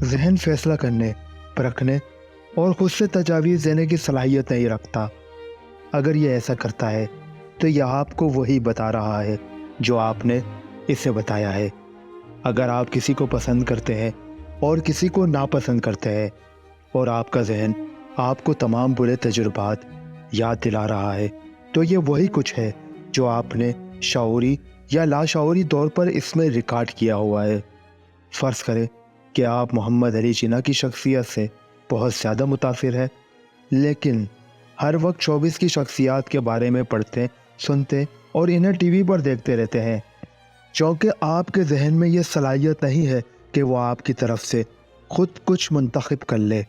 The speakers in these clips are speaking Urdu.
ذہن فیصلہ کرنے، پرکھنے اور خود سے تجاویز دینے کی صلاحیت نہیں رکھتا۔ اگر یہ ایسا کرتا ہے تو یہ آپ کو وہی بتا رہا ہے جو آپ نے اسے بتایا ہے۔ اگر آپ کسی کو پسند کرتے ہیں اور کسی کو ناپسند کرتے ہیں اور آپ کا ذہن آپ کو تمام برے تجربات یاد دلا رہا ہے تو یہ وہی کچھ ہے جو آپ نے شعوری یا لاشعوری طور پر اس میں ریکارڈ کیا ہوا ہے۔ فرض کریں کہ آپ محمد علی جناح کی شخصیت سے بہت زیادہ متاثر ہے، لیکن ہر وقت شوبز کی شخصیات کے بارے میں پڑھتے، سنتے اور انہیں ٹی وی پر دیکھتے رہتے ہیں، چونکہ آپ کے ذہن میں یہ صلاحیت نہیں ہے کہ وہ آپ کی طرف سے خود کچھ منتخب کر لے،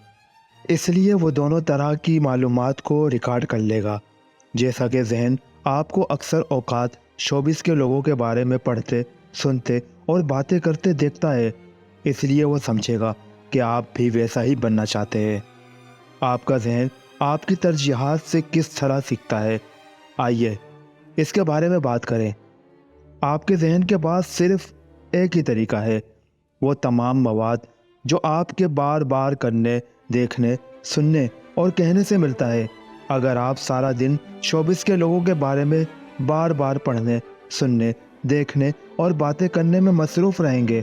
اس لیے وہ دونوں طرح کی معلومات کو ریکارڈ کر لے گا۔ جیسا کہ ذہن آپ کو اکثر اوقات شوبز کے لوگوں کے بارے میں پڑھتے، سنتے اور باتیں کرتے دیکھتا ہے، اس لیے وہ سمجھے گا کہ آپ بھی ویسا ہی بننا چاہتے ہیں۔ آپ کا ذہن آپ کی ترجیحات سے کس طرح سیکھتا ہے؟ آئیے اس کے بارے میں بات کریں۔ آپ کے ذہن کے پاس صرف ایک ہی طریقہ ہے، وہ تمام مواد جو آپ کے بار بار کرنے، دیکھنے، سننے اور کہنے سے ملتا ہے۔ اگر آپ سارا دن شوبز کے لوگوں کے بارے میں بار بار پڑھنے، سننے، دیکھنے اور باتیں کرنے میں مصروف رہیں گے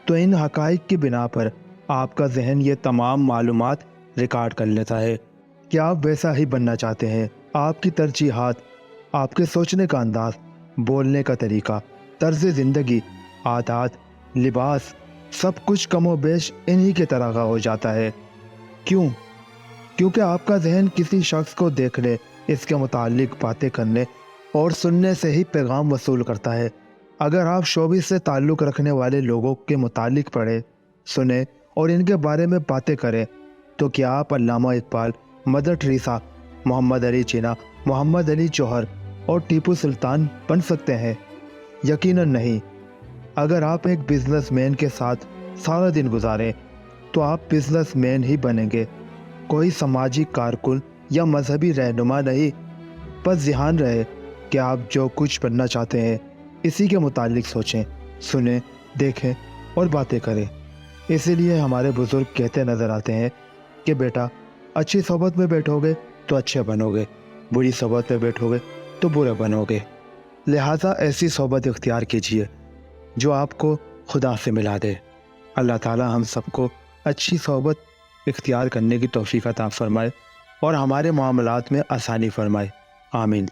تو ان حقائق کی بنا پر آپ کا ذہن یہ تمام معلومات ریکارڈ کر لیتا ہے کہ آپ ویسا ہی بننا چاہتے ہیں۔ آپ کی ترجیحات، آپ کے سوچنے کا انداز، بولنے کا طریقہ، طرز زندگی، عادات، لباس، سب کچھ کم و بیش انہی کے طرح کا ہو جاتا ہے۔ کیوں؟ کیونکہ آپ کا ذہن کسی شخص کو دیکھنے، اس کے متعلق باتیں کرنے اور سننے سے ہی پیغام وصول کرتا ہے۔ اگر آپ شوبز سے تعلق رکھنے والے لوگوں کے متعلق پڑھیں، سنیں اور ان کے بارے میں باتیں کریں تو کیا آپ علامہ اقبال، مدر ٹریسا، محمد علی جناح، محمد علی جوہر اور ٹیپو سلطان بن سکتے ہیں؟ یقیناً نہیں۔ اگر آپ ایک بزنس مین کے ساتھ سارا دن گزاریں تو آپ بزنس مین ہی بنیں گے، کوئی سماجی کارکن یا مذہبی رہنما نہیں۔ بس دھیان رہے کہ آپ جو کچھ بننا چاہتے ہیں اسی کے متعلق سوچیں، سنیں، دیکھیں اور باتیں کریں۔ اسی لیے ہمارے بزرگ کہتے نظر آتے ہیں کہ بیٹا، اچھی صحبت میں بیٹھو گے تو اچھے بنو گے، بری صحبت میں بیٹھو گے تو برے بنو گے۔ لہٰذا ایسی صحبت اختیار کیجیے جو آپ کو خدا سے ملا دے۔ اللہ تعالی ہم سب کو اچھی صحبت اختیار کرنے کی توفیق عطا فرمائے اور ہمارے معاملات میں آسانی فرمائے۔ آمین۔